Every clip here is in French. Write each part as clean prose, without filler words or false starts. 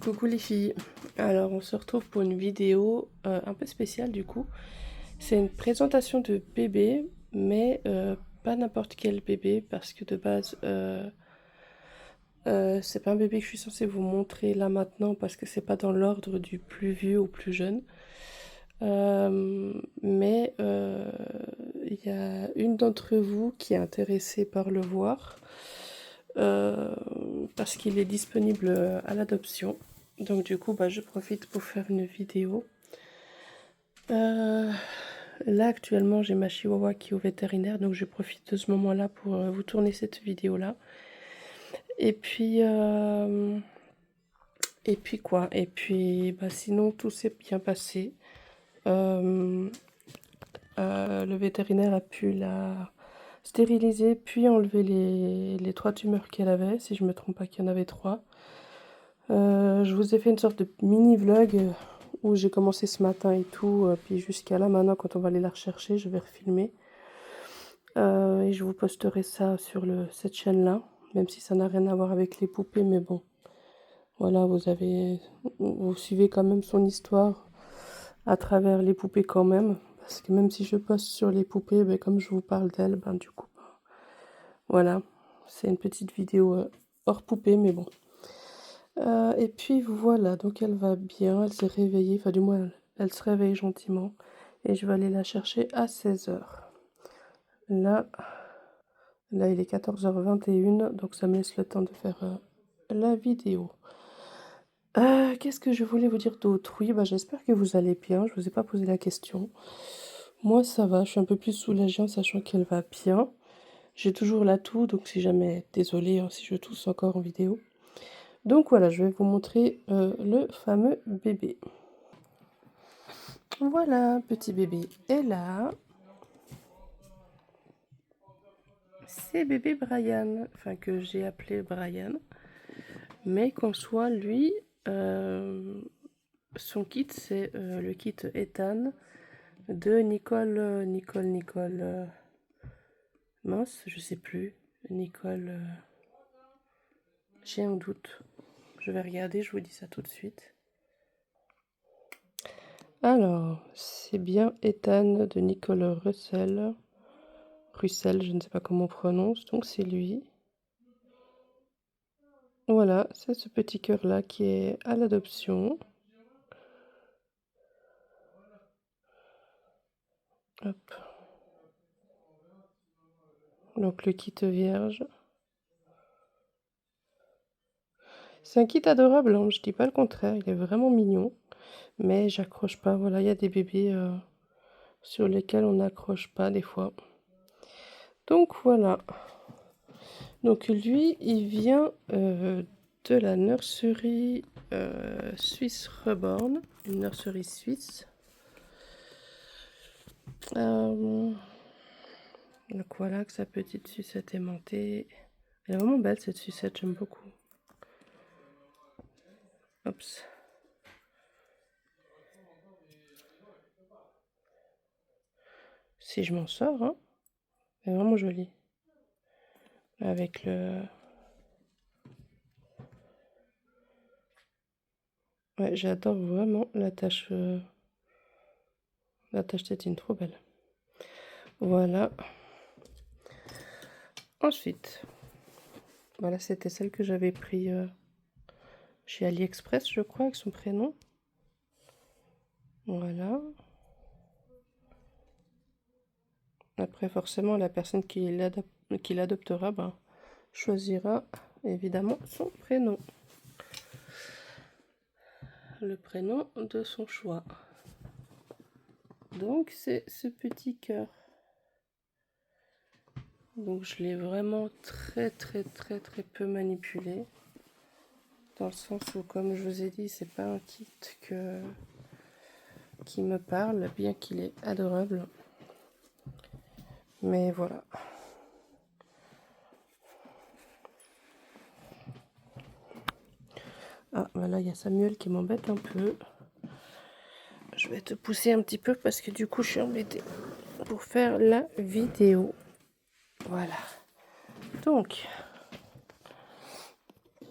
Coucou les filles, alors on se retrouve pour une vidéo un peu spéciale du coup. C'est une présentation de bébé, mais pas n'importe quel bébé parce que de base c'est pas un bébé que je suis censée vous montrer là maintenant parce que c'est pas dans l'ordre du plus vieux au plus jeune. Mais il y a une d'entre vous qui est intéressée par le voir euh, parce qu'il est disponible à l'adoption. Donc du coup, je profite pour faire une vidéo. Euh, Là actuellement, j'ai ma chihuahua qui est au vétérinaire, donc je profite de ce moment-là pour vous tourner cette vidéo-là. Et puis, quoi? Et puis, sinon tout s'est bien passé. Euh, le vétérinaire a pu la stériliser, puis enlever les trois tumeurs qu'elle avait, si je me trompe pas qu'il y en avait trois. Je vous ai fait une sorte de mini vlog où j'ai commencé ce matin et tout, puis jusqu'à là maintenant quand on va aller la rechercher, je vais refilmer. Et je vous posterai ça sur cette chaîne-là, même si ça n'a rien à voir avec les poupées, mais bon, voilà, vous suivez quand même son histoire à travers les poupées quand même, parce que même si je poste sur les poupées, comme je vous parle d'elle, du coup, voilà, c'est une petite vidéo hors poupée, mais bon. Et puis voilà, donc elle va bien, elle s'est réveillée, enfin du moins elle se réveille gentiment. Et je vais aller la chercher à 16h. Là, là il est 14h21, donc ça me laisse le temps de faire la vidéo. Qu'est-ce que je voulais vous dire d'autre? Oui, j'espère que vous allez bien, je vous ai pas posé la question. Moi ça va, je suis un peu plus soulagée en sachant qu'elle va bien. J'ai toujours la toux, donc si jamais, désolée si je tousse encore en vidéo. Donc voilà, je vais vous montrer le fameux bébé. Voilà, petit bébé est là. C'est bébé Brian, enfin que j'ai appelé Brian. Mais qu'en soit, lui, son kit, c'est le kit Ethan de Nicole, mince, je sais plus. Nicole, j'ai un doute. Je vais regarder, je vous dis ça tout de suite. Alors, c'est bien Ethan de Nicole Russell. Russell, je ne sais pas comment on prononce, donc c'est lui. Voilà, c'est ce petit cœur-là qui est à l'adoption. Hop. Donc le kit vierge. C'est un kit adorable, hein, je dis pas le contraire, il est vraiment mignon. Mais j'accroche pas, voilà, il y a des bébés sur lesquels on n'accroche pas des fois. Donc voilà. Donc lui, il vient de la nurserie Swiss Reborn, une nurserie suisse. Donc voilà que sa petite sucette aimantée. Elle est vraiment belle cette sucette, j'aime beaucoup. Oups. Si je m'en sors, hein. Elle est vraiment jolie. Avec le... Ouais, j'adore vraiment la tache tétine, trop belle. Voilà. Ensuite, voilà, c'était celle que j'avais pris chez AliExpress, je crois, avec son prénom. Voilà. Après, forcément, la personne qui l'adoptera, choisira évidemment son prénom. Le prénom de son choix. Donc, c'est ce petit cœur. Donc, je l'ai vraiment très peu manipulé. Dans le sens où, comme je vous ai dit, c'est pas un kit qui me parle, bien qu'il est adorable. Mais voilà. Ah, voilà, il y a Samuel qui m'embête un peu. Je vais te pousser un petit peu parce que du coup, je suis embêtée pour faire la vidéo. Voilà. Donc,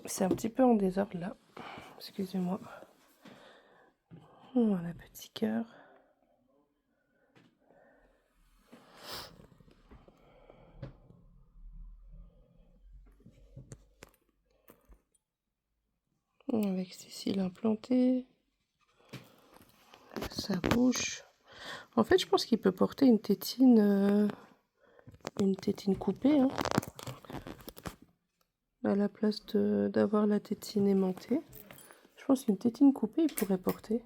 c'est un petit peu en désordre là. Excusez-moi. Voilà, petit cœur. Avec ses cils implantés. Sa bouche. En fait, je pense qu'il peut porter une tétine coupée, hein, à la place d'avoir la tétine aimantée. Je pense qu'une tétine coupée, il pourrait porter.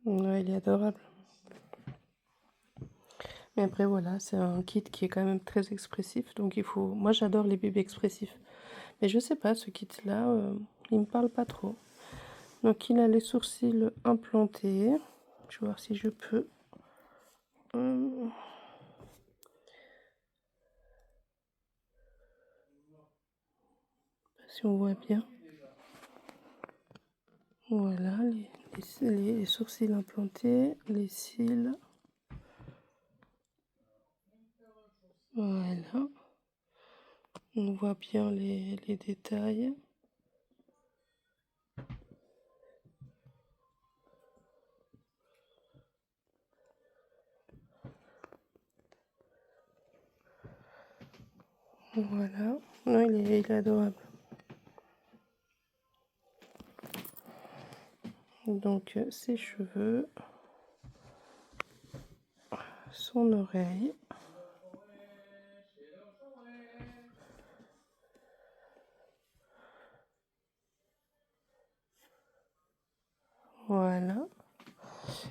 Ouais, il est adorable. Mais après, voilà, c'est un kit qui est quand même très expressif. Donc, il faut... Moi, j'adore les bébés expressifs. Mais je sais pas, ce kit-là, il me parle pas trop. Donc, il a les sourcils implantés. Je vais voir si je peux. Si on voit bien. Voilà, les sourcils implantés, les cils. Voilà. On voit bien les détails. Voilà. Non, il est adorable. Donc, ses cheveux. Son oreille. Voilà.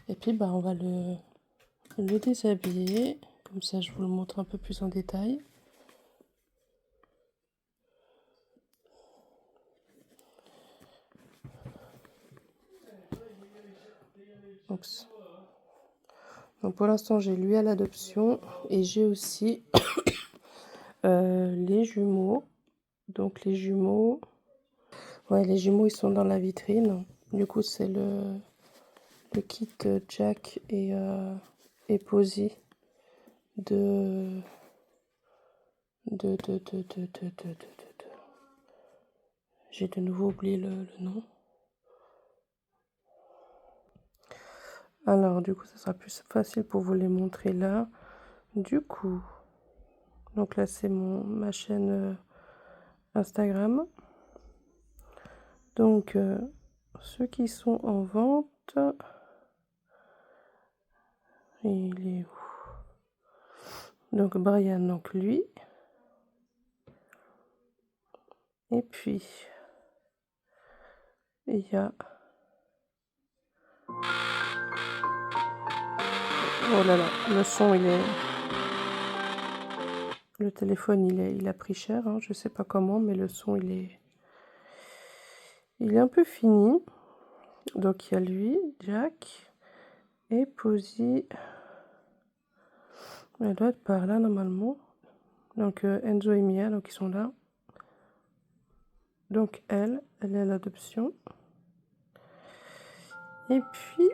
Et puis, bah, on va le déshabiller. Comme ça, je vous le montre un peu plus en détail. Donc pour l'instant, j'ai lui à l'adoption. Et j'ai aussi les jumeaux. Donc les jumeaux... Ouais, les jumeaux, ils sont dans la vitrine. Du coup, c'est le kit Jack et Posy de... J'ai de nouveau oublié le nom. Alors, du coup, ça sera plus facile pour vous les montrer là. Du coup, donc là, c'est ma chaîne Instagram. Donc, ceux qui sont en vente, il est où? Donc, Brian, donc lui. Et puis, il y a... Oh là là, le son, il est... Le téléphone, il a pris cher, hein, je sais pas comment, mais le son, il est un peu fini. Donc, il y a lui, Jack, et Posy. Elle doit être par là, normalement. Donc, Enzo et Mia, donc ils sont là. Donc, elle est à l'adoption. Et puis,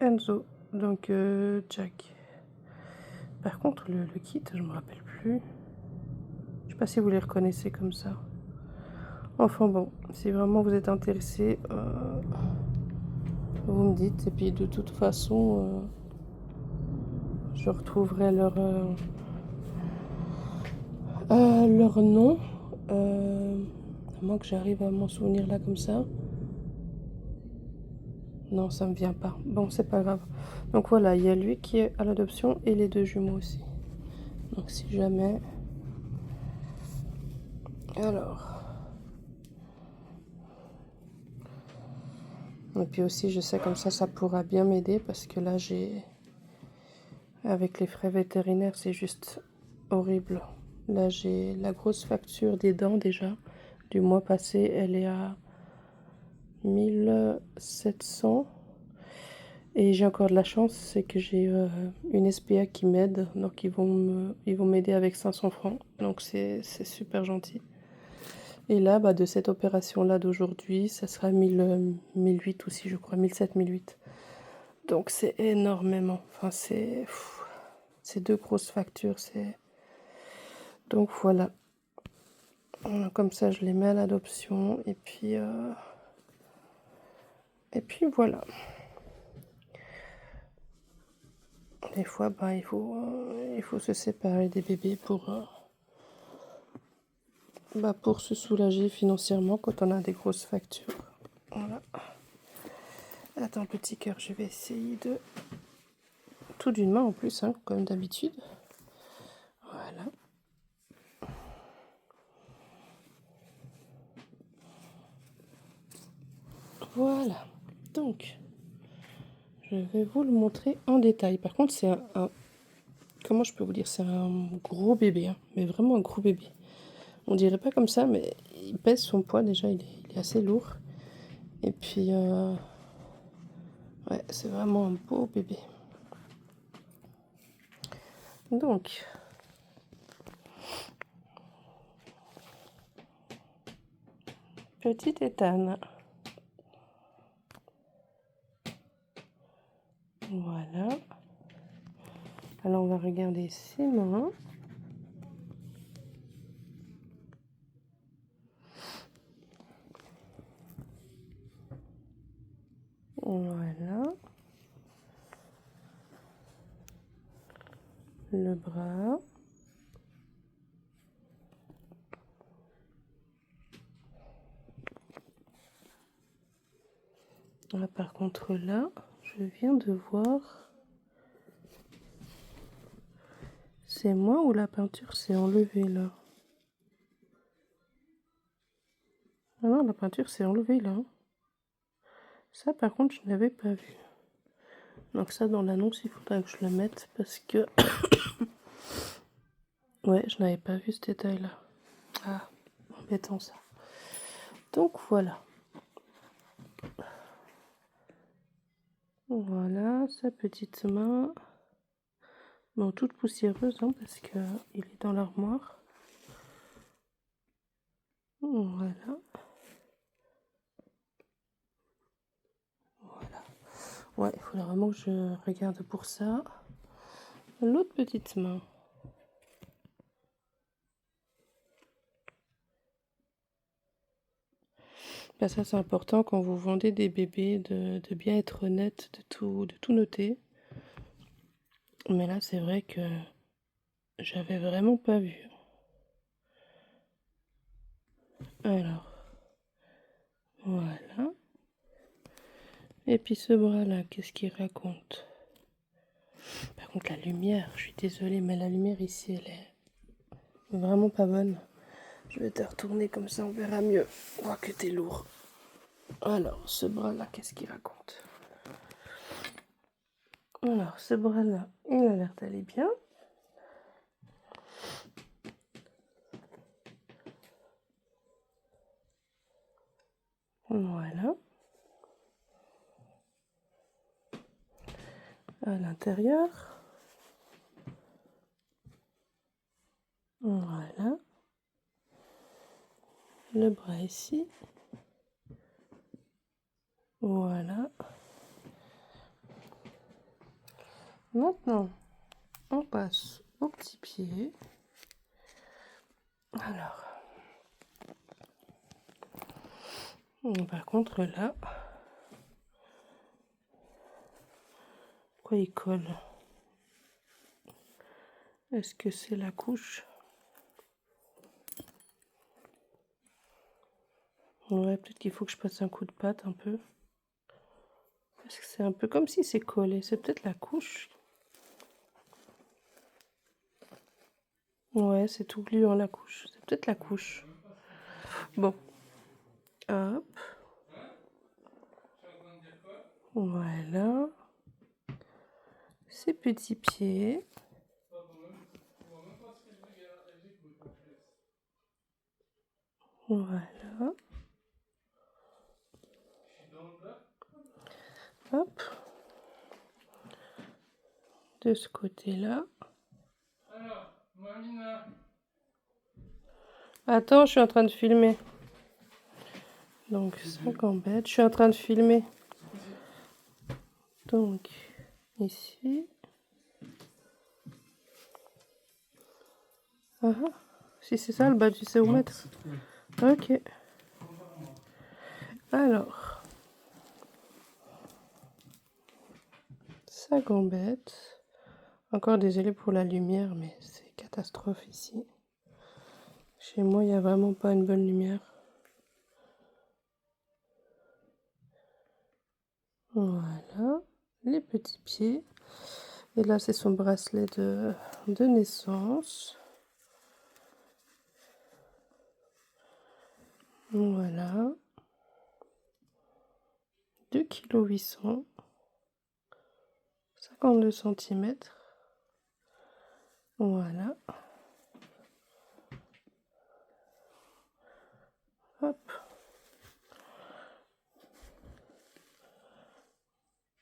Enzo, donc Jack. Par contre, le kit, je me rappelle plus. Je sais pas si vous les reconnaissez comme ça. Enfin bon, si vraiment vous êtes intéressé, vous me dites. Et puis de toute façon, je retrouverai leur nom. À moins que j'arrive à m'en souvenir là comme ça. Non, ça me vient pas. Bon, c'est pas grave. Donc voilà, il y a lui qui est à l'adoption et les deux jumeaux aussi. Donc si jamais... Alors... Et puis aussi, je sais comme ça pourra bien m'aider parce que là, avec les frais vétérinaires, c'est juste horrible. Là, j'ai la grosse facture des dents déjà du mois passé. Elle est à 1700. Et j'ai encore de la chance, c'est que j'ai une SPA qui m'aide. Donc, ils vont m'aider avec 500 francs. Donc, c'est super gentil. Et là, bah, de cette opération-là d'aujourd'hui, ça sera 1008 aussi, je crois, 1007, 1008. Donc c'est énormément. Enfin, c'est 2 grosses factures. Donc voilà. Comme ça, je les mets à l'adoption. Et puis voilà. Des fois, bah, il faut se séparer des bébés pour se soulager financièrement quand on a des grosses factures. Voilà. Attends, petit cœur, je vais essayer de... Tout d'une main en plus, hein, comme d'habitude. Voilà. Voilà. Donc, je vais vous le montrer en détail. Par contre, c'est comment je peux vous dire? C'est un gros bébé, hein, mais vraiment un gros bébé. On dirait pas comme ça, mais il pèse son poids déjà, il est assez lourd. Et puis, ouais, c'est vraiment un beau bébé. Donc, petite étane. Voilà. Alors, on va regarder ses mains. Voilà. Le bras. Là, par contre, là, je viens de voir... C'est moi ou la peinture s'est enlevée, là? Ah non, la peinture s'est enlevée, là. Ça, par contre, je n'avais pas vu. Donc ça, dans l'annonce, il faudra que je le mette parce que... Ouais, je n'avais pas vu ce détail-là. Ah, embêtant ça. Donc voilà. Voilà, sa petite main. Bon, toute poussiéreuse, hein, parce qu'il est dans l'armoire. Voilà. Voilà. Ouais, il faudrait vraiment que je regarde pour ça. L'autre petite main. Ben ça, c'est important quand vous vendez des bébés de bien être honnête, de tout noter. Mais là, c'est vrai que j'avais vraiment pas vu. Alors, voilà. Et puis ce bras-là, qu'est-ce qu'il raconte? Par contre, la lumière, je suis désolée, mais la lumière ici, elle est vraiment pas bonne. Je vais te retourner comme ça, on verra mieux. Oh, que t'es lourd. Alors, ce bras-là, qu'est-ce qu'il raconte? Alors, ce bras-là, il a l'air d'aller bien. Voilà. À l'intérieur. Voilà. Le bras ici. Voilà. Maintenant, on passe au petit pied. Alors. Par contre, là... Pourquoi il colle? Est-ce que c'est la couche? Ouais, peut-être qu'il faut que je passe un coup de pâte un peu. Parce que c'est un peu comme si c'est collé. C'est peut-être la couche. Ouais, c'est tout gluant la couche. C'est peut-être la couche. Bon. Hop. Voilà. Ces petits pieds. Voilà. Hop. De ce côté-là. Attends, je suis en train de filmer. Donc ça qu'embête. Je suis en train de filmer. Donc, ici. Ah, si c'est ça le bas, tu sais où mettre. Ok. Alors, ça gambette. Encore désolé pour la lumière, mais c'est catastrophe ici. Chez moi, il n'y a vraiment pas une bonne lumière. Voilà, les petits pieds. Et là, c'est son bracelet de naissance. Voilà. 2,8 kg. 52 cm. Voilà. Hop.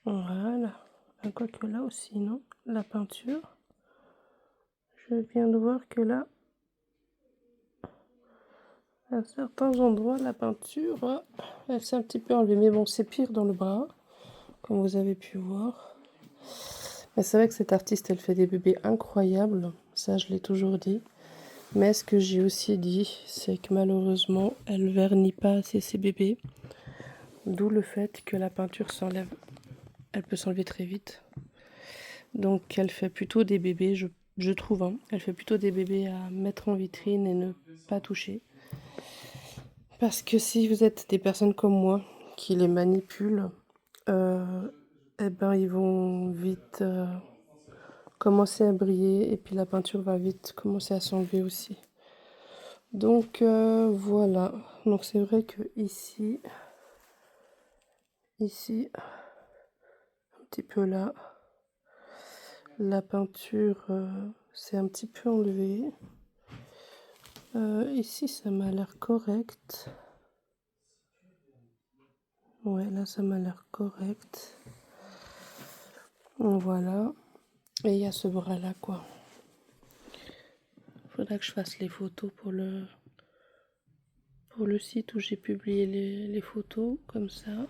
Voilà. Quoique là aussi, non? La peinture. Je viens de voir que là, à certains endroits, la peinture, elle s'est un petit peu enlevée. Mais bon, c'est pire dans le bras, comme vous avez pu voir. Mais c'est vrai que cette artiste, elle fait des bébés incroyables. Ça, je l'ai toujours dit. Mais ce que j'ai aussi dit, c'est que malheureusement, elle vernit pas assez ses bébés. D'où le fait que la peinture s'enlève. Elle peut s'enlever très vite. Donc elle fait plutôt des bébés, je trouve, hein. Elle fait plutôt des bébés à mettre en vitrine et ne pas toucher. Parce que si vous êtes des personnes comme moi qui les manipulent, eh ben ils vont vite commencer à briller et puis la peinture va vite commencer à s'enlever aussi. Donc voilà. Donc c'est vrai que ici, un petit peu là, la peinture s'est un petit peu enlevée. Ici, ça m'a l'air correct. Ouais, là, ça m'a l'air correct. Voilà. Et il y a ce bras-là, quoi. Faudra que je fasse les photos pour le site où j'ai publié les photos, comme ça.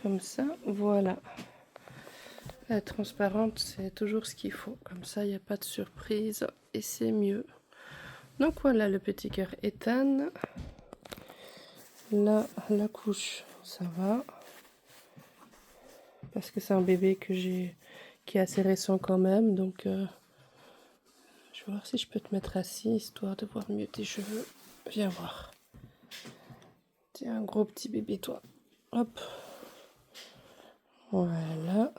Comme ça, voilà. La transparente, c'est toujours ce qu'il faut. Comme ça, il n'y a pas de surprise et c'est mieux. Donc voilà, le petit cœur Ethan. Là, la couche, ça va. Parce que c'est un bébé qui est assez récent quand même. Donc, je vais voir si je peux te mettre assis, histoire de voir mieux tes cheveux. Viens voir. T'es un gros petit bébé, toi. Hop. Voilà.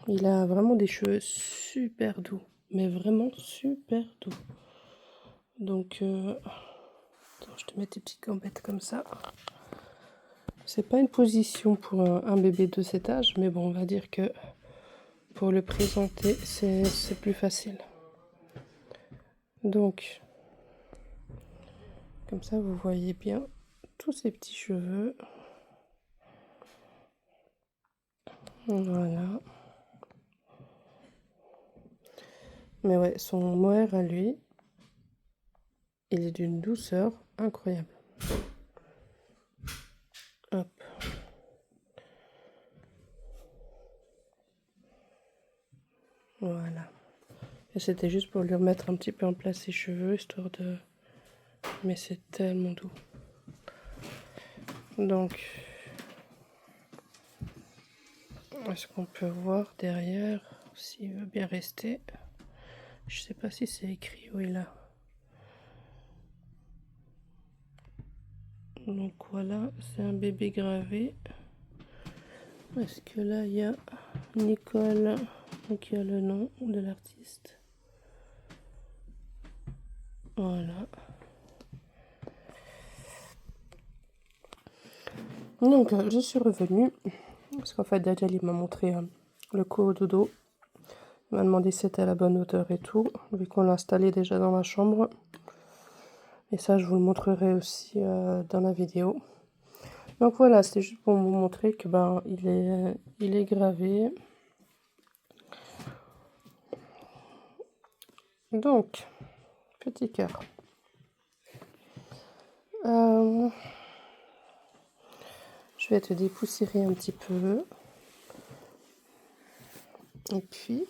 Il a vraiment des cheveux super doux. Mais vraiment super doux. Donc, attends, je te mets tes petites gambettes comme ça. C'est pas une position pour un bébé de cet âge, mais bon, on va dire que pour le présenter, c'est plus facile. Donc, comme ça, vous voyez bien tous ces petits cheveux. Voilà. Mais ouais, son mohair à lui, il est d'une douceur incroyable. Hop. Voilà. Et c'était juste pour lui remettre un petit peu en place ses cheveux, histoire de... Mais c'est tellement doux. Donc, est-ce qu'on peut voir derrière, s'il veut bien rester? Je sais pas si c'est écrit, oui là. Donc voilà, c'est un bébé gravé. Est-ce que là, il y a Nicole, donc il y a le nom de l'artiste. Voilà. Donc, je suis revenue, parce qu'en fait, Dajjal, il m'a montré le co-dodo. Il m'a demandé si c'était à la bonne hauteur et tout, vu qu'on l'a installé déjà dans la chambre. Et ça, je vous le montrerai aussi dans la vidéo. Donc voilà, c'était juste pour vous montrer que ben, il est gravé. Donc, Petit cœur. Je vais te dépoussiérer un petit peu. Et puis,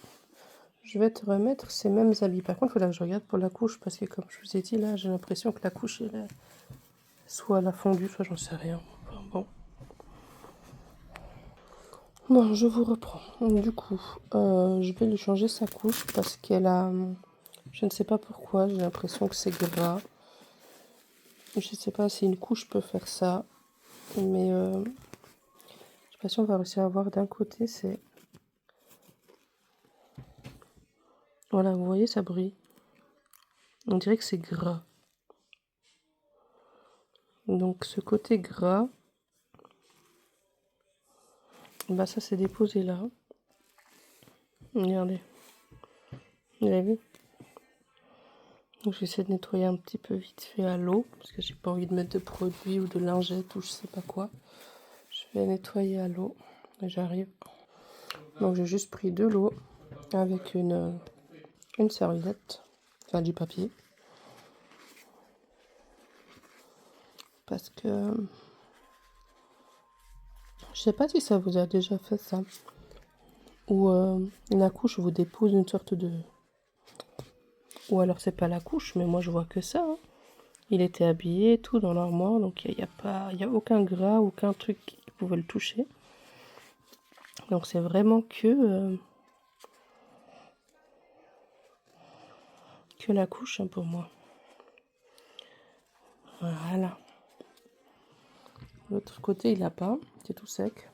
je vais te remettre ces mêmes habits. Par contre, il faudra que je regarde pour la couche, parce que comme je vous ai dit, là, j'ai l'impression que la couche, soit elle a fondu, soit j'en sais rien. Enfin, bon. Bon, je vous reprends. Du coup, je vais lui changer sa couche parce qu'elle a... Je ne sais pas pourquoi, j'ai l'impression que c'est gras. Je ne sais pas si une couche peut faire ça, mais je ne sais pas si on va réussir à voir d'un côté, c'est... Voilà, vous voyez, ça brille. On dirait que c'est gras. Donc ce côté gras, bah ça s'est déposé là. Regardez. Vous avez vu? Donc j'essaie de nettoyer un petit peu vite fait à l'eau, parce que j'ai pas envie de mettre de produit ou de lingette ou je sais pas quoi. Je vais nettoyer à l'eau. Et j'arrive. Donc j'ai juste pris de l'eau avec une serviette, enfin du papier. Parce que je sais pas si ça vous a déjà fait ça. Ou la couche vous dépose une sorte de... Ou alors c'est pas la couche, mais moi je vois que ça. Hein. Il était habillé, tout dans l'armoire, donc il y a aucun gras, aucun truc qui pouvait le toucher. Donc c'est vraiment que la couche hein, pour moi. Voilà. L'autre côté il a pas, c'est tout sec.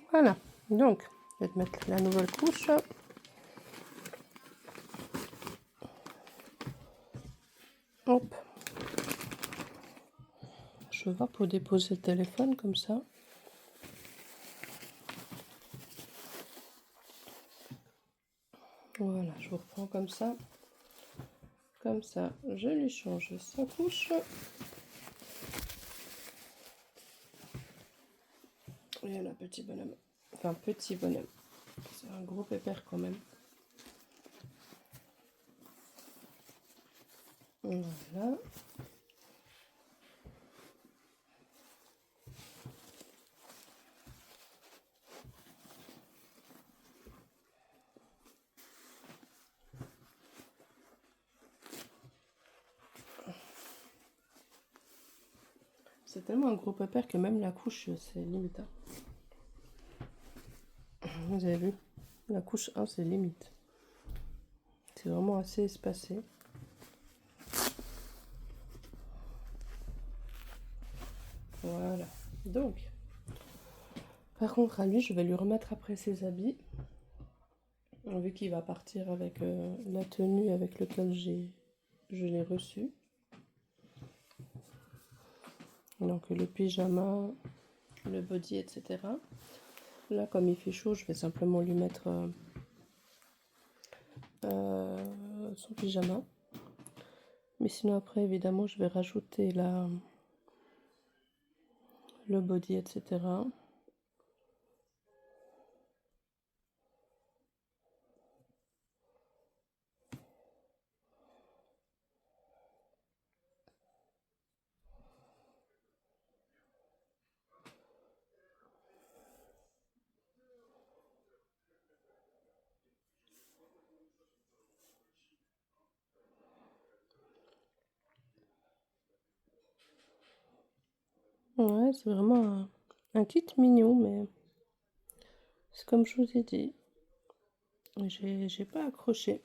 Voilà. Donc je vais te mettre la nouvelle couche. Hop. Je vais pour déposer le téléphone comme ça. Voilà, je vous reprends comme ça. Comme ça, je lui change sa couche. Et là, petit bonhomme. Enfin, petit bonhomme. C'est un gros pépère quand même. Voilà. C'est tellement un gros pépère que même la couche, c'est limite. Vous avez vu? La couche 1, c'est limite. C'est vraiment assez espacé. Voilà. Donc, par contre, à lui, je vais lui remettre après ses habits. Vu qu'il va partir avec la tenue avec laquelle je l'ai reçu. Donc, le pyjama, le body, etc. Là, comme il fait chaud, je vais simplement lui mettre son pyjama. Mais sinon, après, évidemment, je vais rajouter le body, etc. Ouais, c'est vraiment un kit mignon, mais c'est comme je vous ai dit. J'ai pas accroché.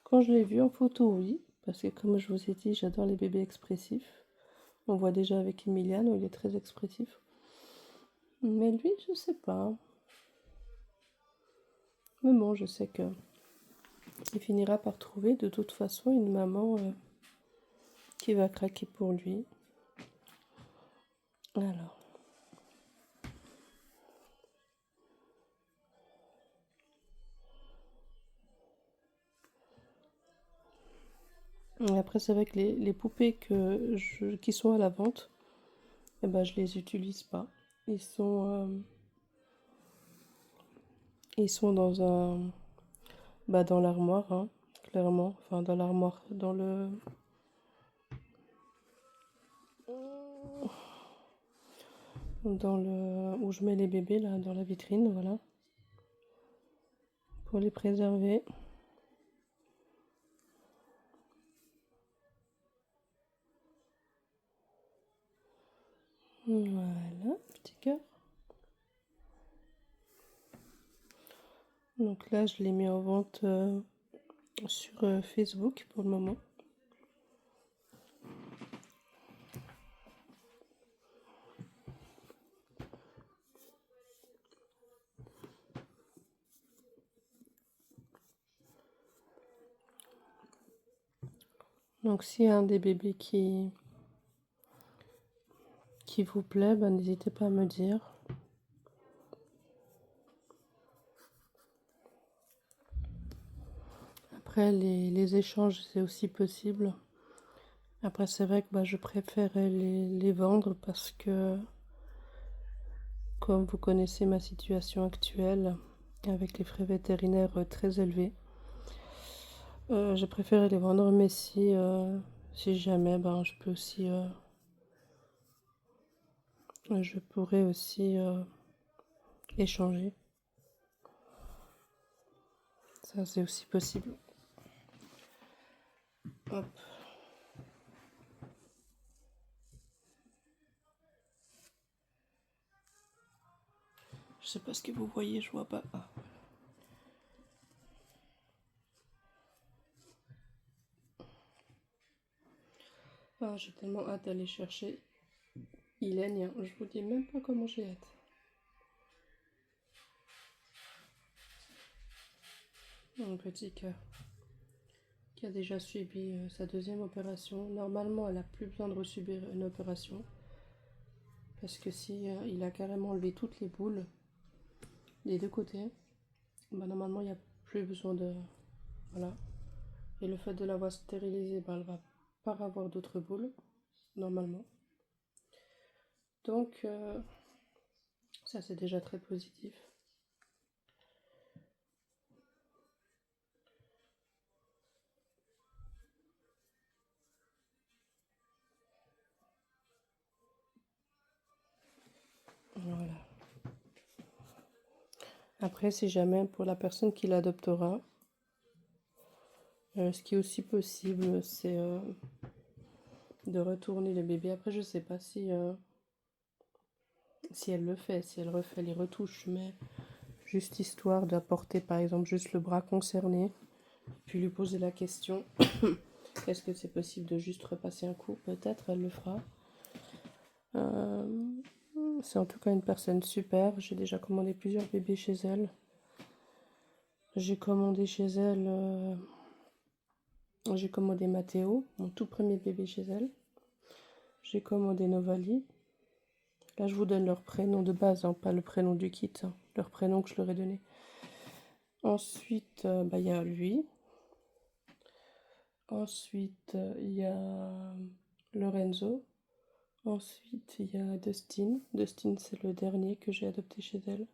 Quand je l'ai vu en photo, oui, parce que comme je vous ai dit, j'adore les bébés expressifs. On voit déjà avec Emiliano, il est très expressif. Mais lui, je sais pas. Mais bon, je sais que il finira par trouver de toute façon une maman qui va craquer pour lui. Alors. Et après, c'est vrai que les poupées qui sont à la vente, eh ben, je les utilise pas. Ils sont dans dans l'armoire, hein, clairement. Enfin, dans l'armoire, dans le... où je mets les bébés, là, dans la vitrine, voilà. Pour les préserver. Voilà, petit cœur. Donc là, je l'ai mis en vente sur Facebook pour le moment. Donc s'il y a un des bébés qui vous plaît, ben, n'hésitez pas à me dire. Après, les échanges, c'est aussi possible. Après, c'est vrai que bah, je préférais les vendre parce que, comme vous connaissez ma situation actuelle, avec les frais vétérinaires très élevés, j'ai préféré les vendre. Mais si jamais, ben, je peux aussi... je pourrais aussi échanger. Ça, c'est aussi possible. Hop. Je sais pas ce que vous voyez, je vois pas. Ah, voilà. Ah, j'ai tellement hâte d'aller chercher Ilène. Je vous dis même pas comment j'ai hâte. Mon petit cœur qui a déjà subi sa deuxième opération. Normalement, elle a plus besoin de subir une opération parce que si il a carrément enlevé toutes les boules des deux côtés, bah, normalement il n'y a plus besoin de... Voilà. Et le fait de l'avoir stérilisée, bah, elle va pas avoir d'autres boules, normalement. Donc, ça c'est déjà très positif. Voilà. Après, si jamais pour la personne qui l'adoptera, ce qui est aussi possible, c'est de retourner le bébé. Après, je sais pas si elle le fait, si elle refait les retouches, mais juste histoire d'apporter par exemple juste le bras concerné, puis lui poser la question est-ce que c'est possible de juste repasser un coup? Peut-être elle le fera. C'est en tout cas une personne super. J'ai déjà commandé plusieurs bébés chez elle. J'ai commandé chez elle, j'ai commandé Mathéo, mon tout premier bébé chez elle. J'ai commandé Novali. Là, je vous donne leur prénom de base, hein, pas le prénom du kit, hein, leur prénom que je leur ai donné. Ensuite, bah, y a lui. Ensuite, il y a Lorenzo. Ensuite, il y a Dustin. Dustin, c'est le dernier que j'ai adopté chez elle.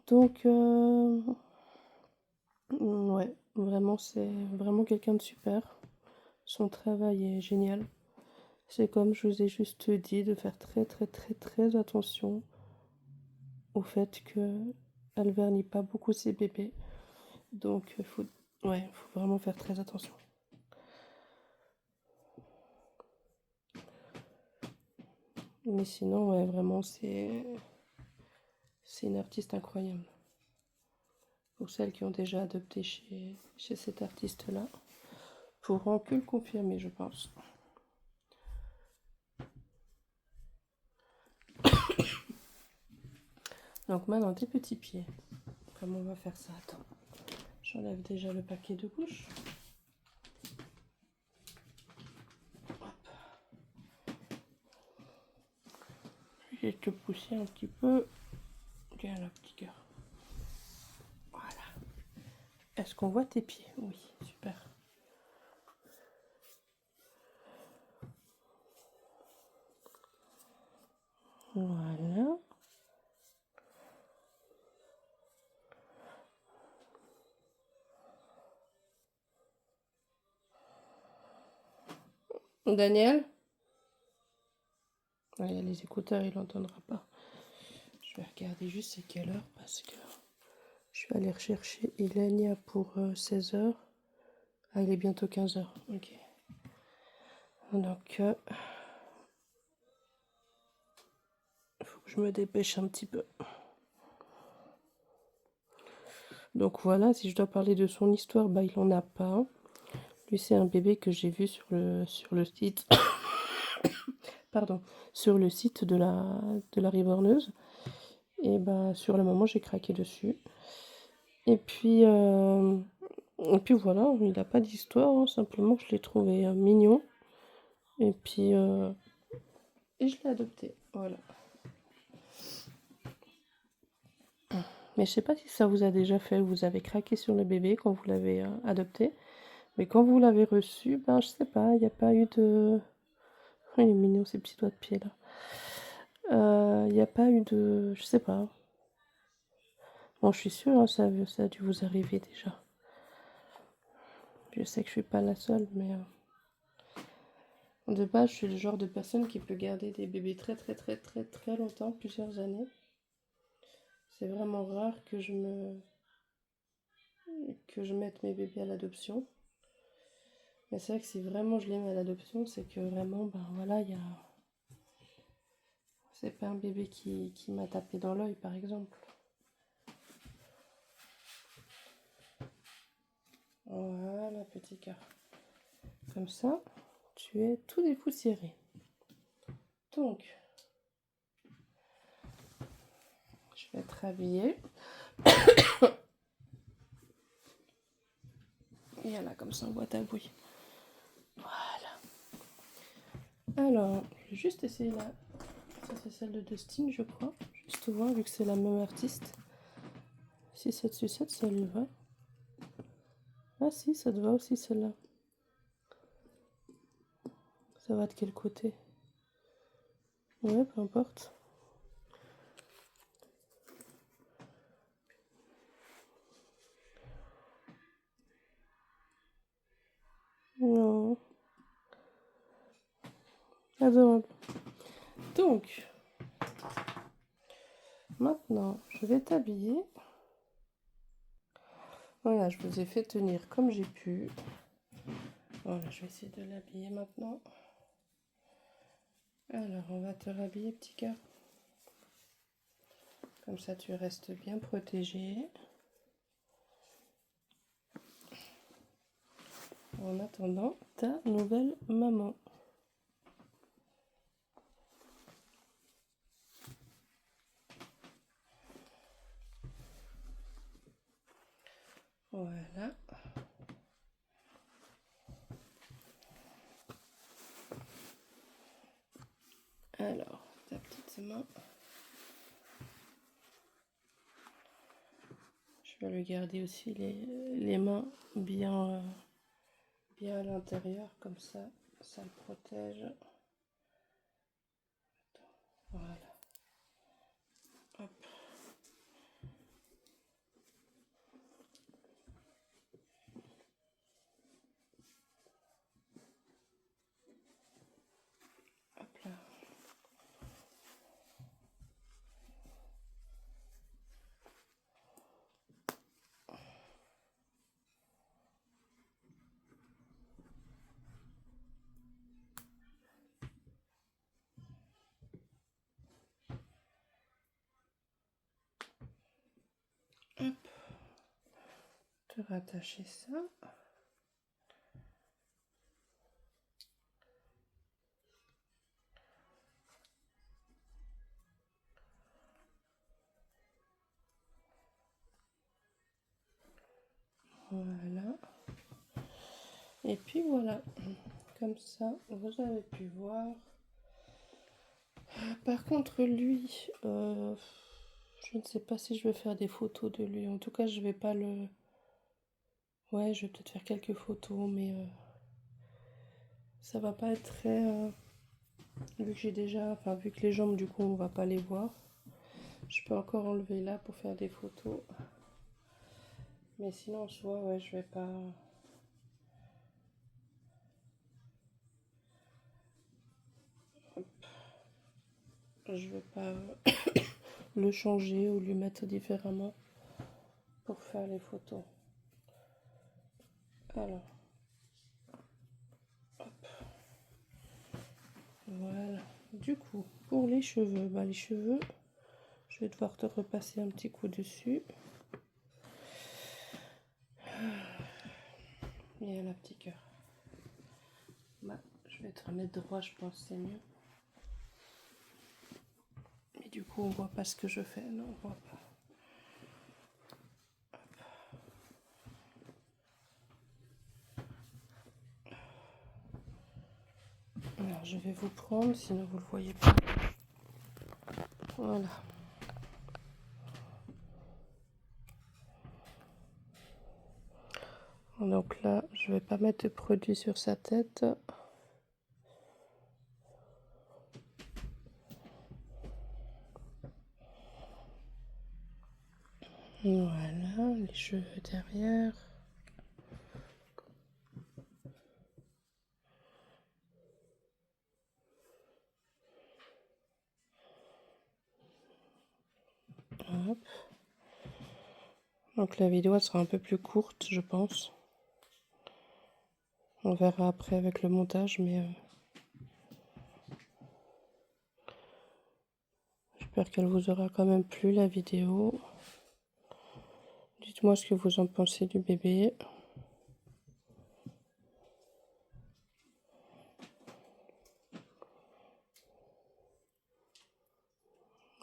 Donc, ouais, vraiment, c'est vraiment quelqu'un de super. Son travail est génial. C'est comme je vous ai juste dit, de faire très très très très attention au fait qu'elle vernit pas beaucoup ses bébés. Donc, faut vraiment faire très attention. Mais sinon, ouais, vraiment, c'est une artiste incroyable. Pour celles qui ont déjà adopté chez cet artiste-là, pourront que le confirmer, je pense. Donc maintenant, tes petits pieds. Comment on va faire ça? Attends. J'enlève déjà le paquet de couches. Hop. Je vais te pousser un petit peu. Tiens là, petit cœur. Voilà. Est-ce qu'on voit tes pieds? Oui, super. Voilà. Daniel? Ah, il y a les écouteurs, il n'entendra pas. Je vais regarder juste c'est quelle heure parce que je vais aller rechercher Ilenia pour 16h. Ah, il est bientôt 15h. Ok. Donc, faut que je me dépêche un petit peu. Donc voilà, si je dois parler de son histoire, bah il en a pas. Lui, c'est un bébé que j'ai vu sur le site. Pardon, sur le site de la Rivorneuse. Et bah sur le moment, j'ai craqué dessus. Et puis, voilà, il n'a pas d'histoire, hein, simplement je l'ai trouvé mignon. Et puis, et je l'ai adopté. Voilà. Mais je sais pas si ça vous a déjà fait, vous avez craqué sur le bébé quand vous l'avez adopté. Mais quand vous l'avez reçu, ben je sais pas, il n'y a pas eu de... Oh, il est mignon ces petits doigts de pied là. Il n'y a pas eu de... Je sais pas. Bon, je suis sûre, hein, ça a dû vous arriver déjà. Je sais que je suis pas la seule, mais... de base, je suis le genre de personne qui peut garder des bébés très très très très très longtemps, plusieurs années. C'est vraiment rare que je mette mes bébés à l'adoption. Mais c'est vrai que si vraiment je les mets à l'adoption, c'est que vraiment, ben voilà, il y a... C'est pas un bébé qui m'a tapé dans l'œil, par exemple. Voilà, petit cœur. Comme ça, tu es tout dépoussiéré. Donc, je vais être habillée. Et voilà, comme ça, en boîte à bouillie. Voilà. Alors, je vais juste essayer là. Ça, c'est celle de Dustin, je crois. Juste voir, vu que c'est la même artiste. Si cette sucette, ça lui va. Ah si, ça te va aussi celle-là. Ça va de quel côté? Ouais, peu importe. Non. Adorable. Donc, maintenant, je vais t'habiller. Voilà, je vous ai fait tenir comme j'ai pu. Voilà, je vais essayer de l'habiller maintenant. Alors, on va te rhabiller, petit cœur. Comme ça, tu restes bien protégé. En attendant ta nouvelle maman. Voilà. Alors, ta petite main. Je vais lui garder aussi les mains bien, bien à l'intérieur, comme ça le protège. Voilà. Hop. Hop là. Hop. Te rattacher ça. Voilà. Et puis voilà. Comme ça, vous avez pu voir. Par contre, lui, je ne sais pas si je vais faire des photos de lui. En tout cas, je vais pas le... Ouais, je vais peut-être faire quelques photos, mais ça va pas être très... vu que j'ai déjà... Enfin, vu que les jambes, du coup, on va pas les voir. Je peux encore enlever là pour faire des photos. Mais sinon, en soi, ouais, je vais pas... je vais pas le changer ou lui mettre différemment pour faire les photos. Alors, hop. Voilà. Du coup, pour les cheveux, les cheveux, je vais devoir te repasser un petit coup dessus. Et un petit cœur. Je vais te remettre droit, je pense c'est mieux. Et du coup, on voit pas ce que je fais. Non, on voit pas. Alors, je vais vous prendre, sinon vous le voyez pas. Voilà. Donc là, je vais pas mettre de produit sur sa tête. Voilà, les cheveux derrière. Hop. Donc la vidéo elle sera un peu plus courte, je pense. On verra après avec le montage, mais j'espère qu'elle vous aura quand même plu la vidéo. Dites-moi ce que vous en pensez du bébé.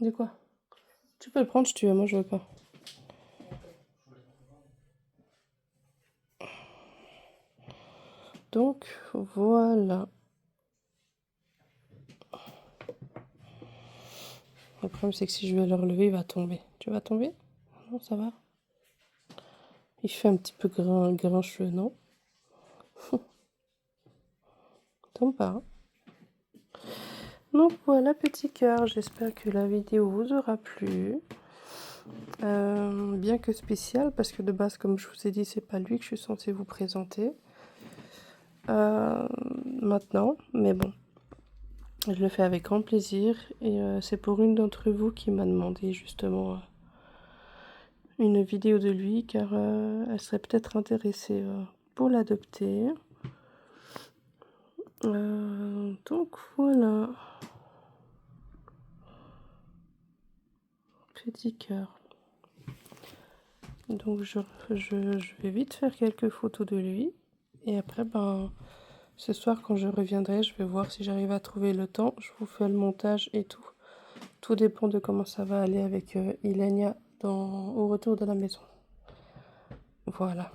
De quoi? Tu peux le prendre si tu veux, moi je veux pas. Donc voilà. Le problème c'est que si je vais le relever, il va tomber. Tu vas tomber? Non, ça va. Il fait un petit peu grincheux, non? Tombe pas. Hein. Donc voilà, petit cœur, j'espère que la vidéo vous aura plu. Bien que spécial, parce que de base, comme je vous ai dit, c'est pas lui que je suis censée vous présenter. Maintenant, mais bon, je le fais avec grand plaisir. Et c'est pour une d'entre vous qui m'a demandé justement une vidéo de lui, car elle serait peut-être intéressée pour l'adopter. Donc voilà. Petit cœur. Donc je vais vite faire quelques photos de lui. Et après, ce soir quand je reviendrai, je vais voir si j'arrive à trouver le temps. Je vous fais le montage et tout. Tout dépend de comment ça va aller avec Ilenia au retour de la maison. Voilà.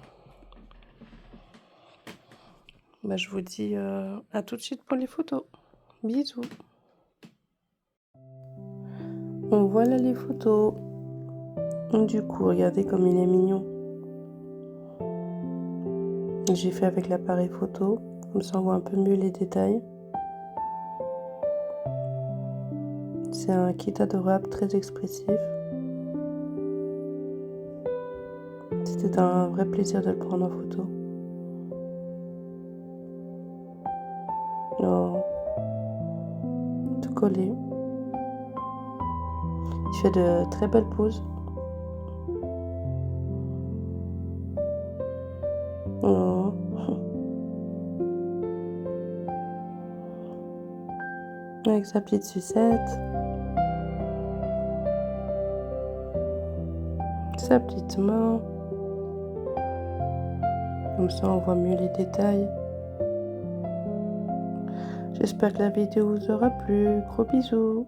Je vous dis à tout de suite pour les photos. Bisous. Voilà les photos. Du coup, regardez comme il est mignon. J'ai fait avec l'appareil photo, comme ça on voit un peu mieux les détails. C'est un kit adorable, très expressif. C'était un vrai plaisir de le prendre en photo. Oh, tout collé. Il fait de très belles poses. Oh. Avec sa petite sucette. Sa petite main. Comme ça on voit mieux les détails. J'espère que la vidéo vous aura plu. Gros bisous.